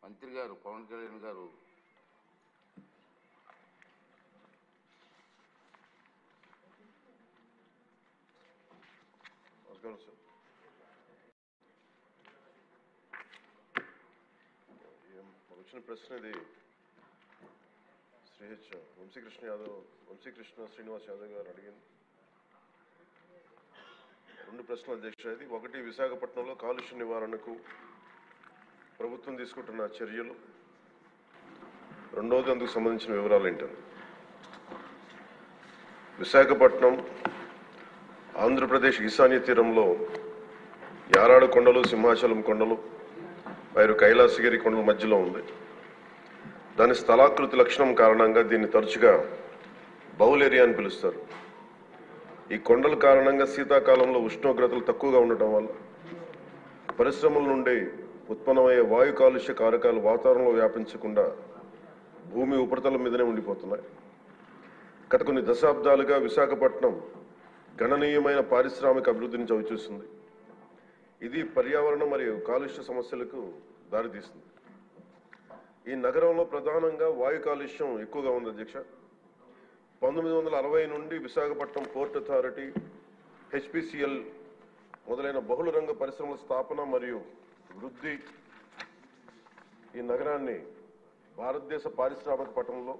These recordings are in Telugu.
మంత్రి గారు పవన్ కళ్యాణ్ గారు వచ్చిన ప్రశ్న ఇది శ్రీహెచ్ వంశీకృష్ణ శ్రీనివాస్ యాదవ్ గారు అడిగింది. రెండు ప్రశ్నలు అధ్యక్ష. ఇది ఒకటి, విశాఖపట్నంలో కాలుష్య నివారణకు ప్రభుత్వం తీసుకుంటున్న చర్యలు. రెండవది, అందుకు సంబంధించిన వివరాలు ఏంటని. విశాఖపట్నం ఆంధ్రప్రదేశ్ ఈశాన్య తీరంలో యారాడు కొండలు, సింహాచలం కొండలు, మరియు కైలాసగిరి కొండల మధ్యలో ఉంది. దాని స్థలాకృతి లక్షణం కారణంగా దీన్ని తరచుగా బౌల్ ఏరియా అని పిలుస్తారు. ఈ కొండల కారణంగా శీతాకాలంలో ఉష్ణోగ్రతలు తక్కువగా ఉండటం వల్ల పరిశ్రమల నుండి ఉత్పన్నమయ్యే వాయు కాలుష్య కారకాలు వాతావరణంలో వ్యాపించకుండా భూమి ఉపరితలం మీదనే ఉండిపోతున్నాయి. గత కొన్ని దశాబ్దాలుగా విశాఖపట్నం గణనీయమైన పారిశ్రామిక అభివృద్ధిని చవిచూస్తుంది. ఇది పర్యావరణ మరియు కాలుష్య సమస్యలకు దారితీస్తుంది. ఈ నగరంలో ప్రధానంగా వాయు కాలుష్యం ఎక్కువగా ఉంది అధ్యక్ష. 1960 నుండి విశాఖపట్నం పోర్ట్ అథారిటీ, హెచ్పిసిఎల్ మొదలైన బహుళ రంగ పరిశ్రమల స్థాపన మరియు వృద్ధి ఈ నగరాన్ని భారతదేశ పారిశ్రామిక పట్టణంలో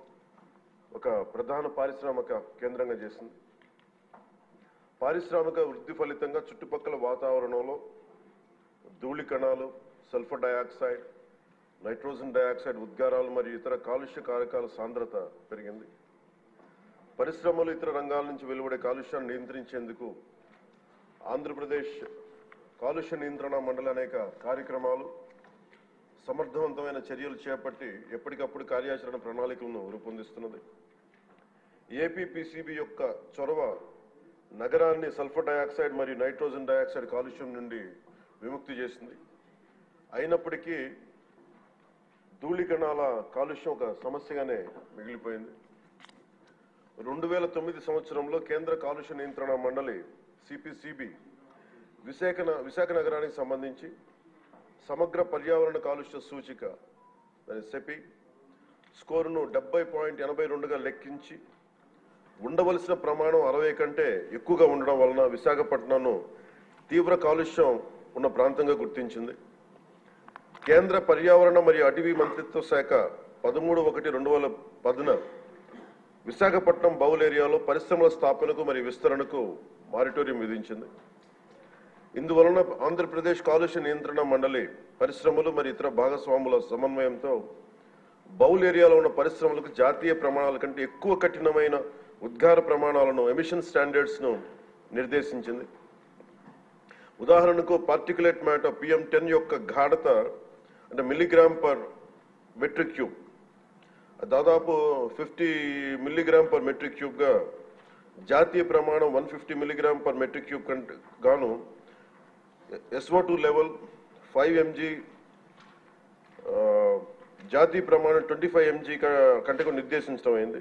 ఒక ప్రధాన పారిశ్రామిక కేంద్రంగా చేసింది. పారిశ్రామిక వృద్ధి ఫలితంగా చుట్టుపక్కల వాతావరణంలో ధూళి కణాలు, సల్ఫర్ డయాక్సైడ్, నైట్రోజన్ డయాక్సైడ్ ఉద్గారాలు మరియు ఇతర కాలుష్య కారకాల సాంద్రత పెరిగింది. పరిశ్రమలు, ఇతర రంగాల నుంచి వెలువడే కాలుష్యాన్ని నియంత్రించేందుకు ఆంధ్రప్రదేశ్ కాలుష్య నియంత్రణ మండలి అనేక కార్యక్రమాలు, సమర్థవంతమైన చర్యలు చేపట్టి ఎప్పటికప్పుడు కార్యాచరణ ప్రణాళికలను రూపొందిస్తున్నది. ఏపీపీసీబీ యొక్క చొరవ నగరాన్ని సల్ఫర్ డయాక్సైడ్ మరియు నైట్రోజన్ డయాక్సైడ్ కాలుష్యం నుండి విముక్తి చేసింది. అయినప్పటికీ ధూళి కణాల కాలుష్యం ఒక సమస్యగానే మిగిలిపోయింది. 2009 సంవత్సరంలో కేంద్ర కాలుష్య నియంత్రణ మండలి సిపిసిబి విశాఖ నగరానికి సంబంధించి సమగ్ర పర్యావరణ కాలుష్య సూచిక సెపి స్కోరును 70.82గా లెక్కించి ఉండవలసిన ప్రమాణం 60 కంటే ఎక్కువగా ఉండడం వలన విశాఖపట్నంను తీవ్ర కాలుష్యం ఉన్న ప్రాంతంగా గుర్తించింది. కేంద్ర పర్యావరణ మరియు అటవీ మంత్రిత్వ శాఖ 13/1/2010 విశాఖపట్నం బౌల్ ఏరియాలో పరిశ్రమల స్థాపనకు మరియు విస్తరణకు మారిటోరియం విధించింది. ఇందువలన ఆంధ్రప్రదేశ్ కాలుష్య నియంత్రణ మండలి పరిశ్రమలు మరియు ఇతర భాగస్వాముల సమన్వయంతో బౌల్ ఏరియాలో ఉన్న పరిశ్రమలకు జాతీయ ప్రమాణాల కంటే ఎక్కువ కఠినమైన ఉద్గార ప్రమాణాలను, ఎమిషన్ స్టాండర్డ్స్ను నిర్దేశించింది. ఉదాహరణకు పార్టికులేట్ మ్యాటర్ PM10 యొక్క గాఢత అంటే మిల్లీగ్రామ్ పర్ మెట్రిక్ క్యూబ్ దాదాపు 50 మిల్లీగ్రామ్ పర్ మెట్రిక్ క్యూబ్గా, జాతీయ ప్రమాణం 150 మిల్లీగ్రామ్ పర్ మెట్రిక్ క్యూబ్ కంటే గాను SO2 లెవెల్ 5 mg, జాతీయ ప్రమాణం 25 mg కంటే నిర్దేశించడం అయింది.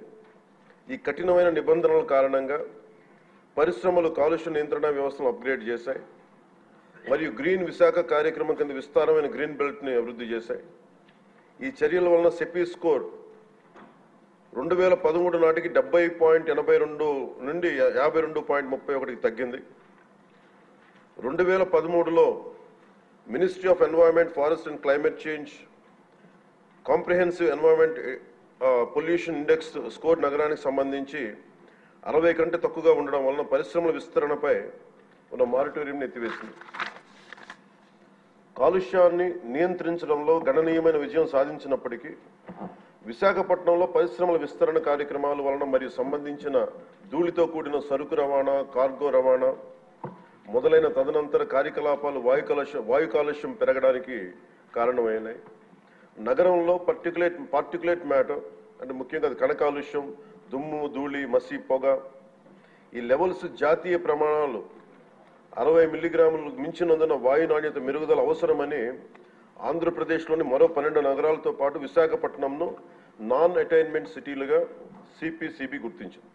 ఈ కఠినమైన నిబంధనల కారణంగా పరిశ్రమలు కాలుష్య నియంత్రణ వ్యవస్థను అప్గ్రేడ్ చేశాయి మరియు గ్రీన్ విశాఖ కార్యక్రమం కింద విస్తారమైన గ్రీన్ బెల్ట్ని అభివృద్ధి చేశాయి. ఈ చర్యల వలన సెపీ స్కోర్ 2013 నాటికి 70.82 నుండి 52.31కి తగ్గింది. 2013లో ministry of environment, forest and climate change comprehensive environment pollution index score నగరానికి సంబంధించి 60 కంటే తక్కువగా ఉండడం వలన పరిశ్రమల విస్తరణపై ఉన్న మారిటోరియంని ఎత్తివేసింది. కాలుష్యాన్ని నియంత్రించడంలో గణనీయమైన విజయం సాధించినప్పటికీ విశాఖపట్నంలో పరిశ్రమల విస్తరణ కార్యక్రమాల వలన మరియు సంబంధించిన ధూళితో కూడిన సరుకు రవాణా, కార్గో రవాణా మొదలైన తదనంతర కార్యకలాపాలు వాయు కాలుష్యం పెరగడానికి కారణమైనాయి. నగరంలో పార్టికులేట్ మ్యాటర్ అంటే ముఖ్యంగా కణ కాలుష్యం, దుమ్ము, ధూళి, మసి, పొగ ఈ లెవెల్స్ జాతీయ ప్రమాణాలు 60 మిల్లీగ్రాములు మించినందున వాయు నాణ్యత మెరుగుదల అవసరమని ఆంధ్రప్రదేశ్లోని మరో 12 నగరాలతో పాటు విశాఖపట్నంను నాన్ అటైన్మెంట్ సిటీలుగా సిపిసిబి గుర్తించింది.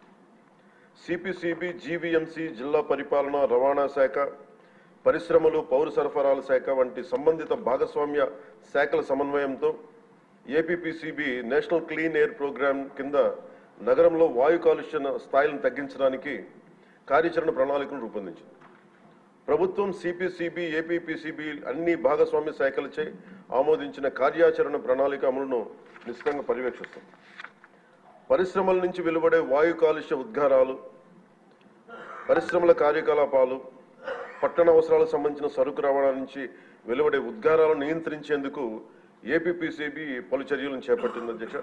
సిపిసిబి, జీవీఎంసీ, జిల్లా పరిపాలన, రవాణా శాఖ, పరిశ్రమలు, పౌర సరఫరాల శాఖ వంటి సంబంధిత భాగస్వామ్య శాఖల సమన్వయంతో APPCB national clean air programme కింద నగరంలో వాయు కాలుష్య స్థాయిలను తగ్గించడానికి కార్యాచరణ ప్రణాళికను రూపొందించింది. ప్రభుత్వం సిపిసిబి, ఏపీపీసీబీ అన్ని భాగస్వామ్య శాఖలచే ఆమోదించిన కార్యాచరణ ప్రణాళిక అమలును నిశ్చితంగా పర్యవేక్షిస్తుంది. పరిశ్రమల నుంచి వెలువడే వాయు కాలుష్య ఉద్గారాలు, పరిశ్రమల కార్యకలాపాలు, పట్టణ అవసరాలకు సంబంధించిన సరుకు రవాణా నుంచి వెలువడే ఉద్గారాలను నియంత్రించేందుకు ఏపీపీసీబీ పలు చర్యలను చేపట్టింది అధ్యక్ష.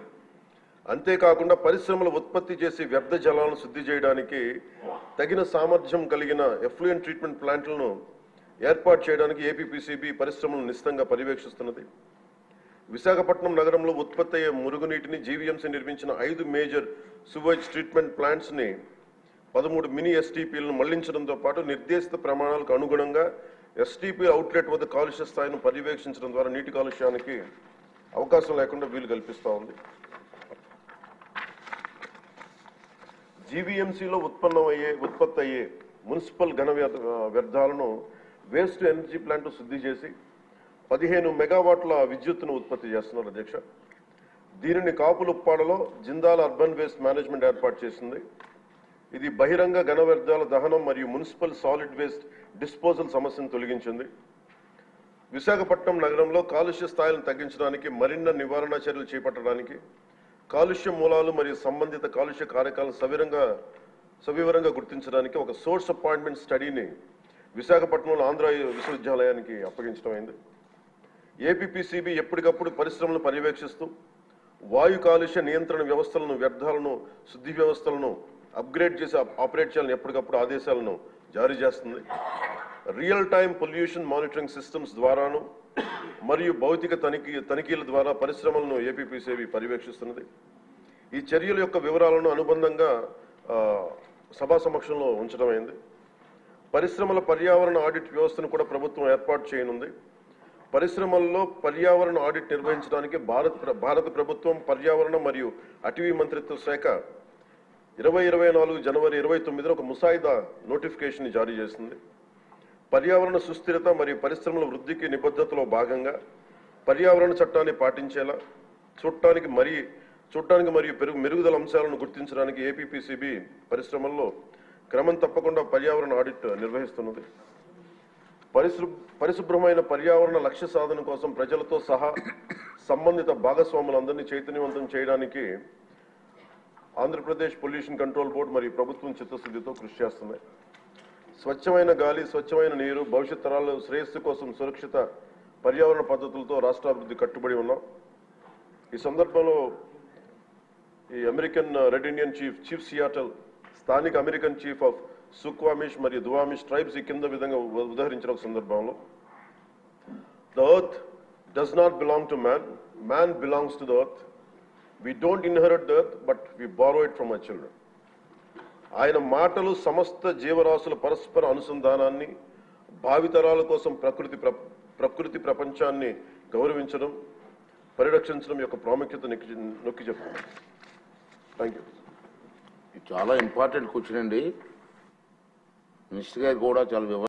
అంతేకాకుండా పరిశ్రమలు ఉత్పత్తి చేసి వ్యర్థ జలాలను శుద్ధి చేయడానికి తగిన సామర్థ్యం కలిగిన ఎఫ్లూయెంట్ ట్రీట్మెంట్ ప్లాంట్లను ఏర్పాటు చేయడానికి ఏపీపీసీబీ పరిశ్రమలను నిశ్చితంగా పర్యవేక్షిస్తున్నది. విశాఖపట్నం నగరంలో ఉత్పత్తి అయ్యే మురుగునీటిని జీవీఎంసీ నిర్మించిన 5 మేజర్ సువేజ్ ట్రీట్మెంట్ ప్లాంట్స్ని 13 మినీ ఎస్టీపీలను మళ్లించడంతో పాటు నిర్దేశిత ప్రమాణాలకు అనుగుణంగా ఎస్టీపీ అవుట్లెట్ వద్ద కాలుష్య స్థాయిని పర్యవేక్షించడం ద్వారా నీటి కాలుష్యానికి అవకాశం లేకుండా వీలు కల్పిస్తూ ఉంది. జీవీఎంసీలో ఉత్పత్తి అయ్యే మున్సిపల్ ఘన వ్యర్థాలను వేస్ట్ ఎనర్జీ ప్లాంట్ శుద్ధి చేసి 15 మెగావాట్ల విద్యుత్తును ఉత్పత్తి చేస్తున్నారు అధ్యక్ష. దీనిని కాపులుప్పాడలో జిందాల్ అర్బన్ వేస్ట్ మేనేజ్మెంట్ ఏర్పాటు చేసింది. ఇది బహిరంగ ఘన వ్యర్థాల దహనం మరియు మున్సిపల్ సాలిడ్ వేస్ట్ డిస్పోజల్ సమస్యను తొలగించింది. విశాఖపట్నం నగరంలో కాలుష్య స్థాయిలను తగ్గించడానికి, మరిన్న నివారణ చర్యలు చేపట్టడానికి, కాలుష్య మూలాలు మరియు సంబంధిత కాలుష్య కారకాలను సవివరంగా గుర్తించడానికి ఒక సోర్స్ అపాయింట్మెంట్ స్టడీని విశాఖపట్నంలో ఆంధ్ర విశ్వవిద్యాలయానికి అప్పగించడం అయింది. ఏపీపీసీబీ ఎప్పటికప్పుడు పరిశ్రమలను పర్యవేక్షిస్తూ వాయు కాలుష్య నియంత్రణ వ్యవస్థలను, వ్యర్థాలను శుద్ధి వ్యవస్థలను అప్గ్రేడ్ చేసి ఆపరేట్ చేయాలని ఎప్పటికప్పుడు ఆదేశాలను జారీ చేస్తుంది. Real time pollution monitoring systems ద్వారాను మరియు భౌతిక తనిఖీల ద్వారా పరిశ్రమలను ఏపీపీసీబీ పర్యవేక్షిస్తున్నది. ఈ చర్యల యొక్క వివరాలను అనుబంధంగా సభా సమక్షంలో ఉంచడం అయింది. పరిశ్రమల పర్యావరణ ఆడిట్ వ్యవస్థను కూడా ప్రభుత్వం ఏర్పాటు చేయనుంది. పరిశ్రమల్లో పర్యావరణ ఆడిట్ నిర్వహించడానికి భారత ప్రభుత్వం పర్యావరణ మరియు అటవీ మంత్రిత్వ శాఖ 2024 జనవరి 29న ఒక ముసాయిదా నోటిఫికేషన్ జారీ చేసింది. పర్యావరణ సుస్థిరత మరియు పరిశ్రమల వృద్ధికి నిబద్ధతలో భాగంగా పర్యావరణ చట్టాన్ని పాటించేలా చూడటానికి మరియు మెరుగుదల అంశాలను గుర్తించడానికి ఏపీపీసీబీ పరిశ్రమల్లో క్రమం తప్పకుండా పర్యావరణ ఆడిట్ నిర్వహిస్తున్నది. పరిశుభ్రమైన పర్యావరణ లక్ష్య సాధన కోసం ప్రజలతో సహా సంబంధిత భాగస్వాములందరినీ చైతన్యవంతం చేయడానికి ఆంధ్రప్రదేశ్ పొల్యూషన్ కంట్రోల్ బోర్డు మరియు ప్రభుత్వం చిత్తశుద్ధితో కృషి చేస్తున్నాయి. స్వచ్ఛమైన గాలి, స్వచ్ఛమైన నీరు, భవిష్యత్ తరాల శ్రేయస్సు కోసం సురక్షిత పర్యావరణ పద్ధతులతో రాష్ట్రాభివృద్ధి కట్టుబడి ఉన్నాం. ఈ సందర్భంలో ఈ American red Indian chief Seattle, స్థానిక అమెరికన్ చీఫ్ ఆఫ్ సుక్వామిష్ మరియు దువామిష్ ట్రైబ్స్ ఈ కింద విధంగా ఉదహరించిన ఒక సందర్భంలో, the earth does not belong to man, man belongs to the earth. We don't inherit the earth, but we borrow it from our children. ఆయన మాటలు సమస్త జీవరాశుల పరస్పర అనుసంధానాన్ని, భావితరాల కోసం ప్రకృతి ప్రపంచాన్ని గౌరవించడం, పరిరక్షించడం యొక్క ప్రాముఖ్యత నొక్కి చెప్తున్నాను. Thank you. చాలా ఇంపార్టెంట్ క్వశ్చన్ అండి. మినిస్టర్ గారు కూడా చాలా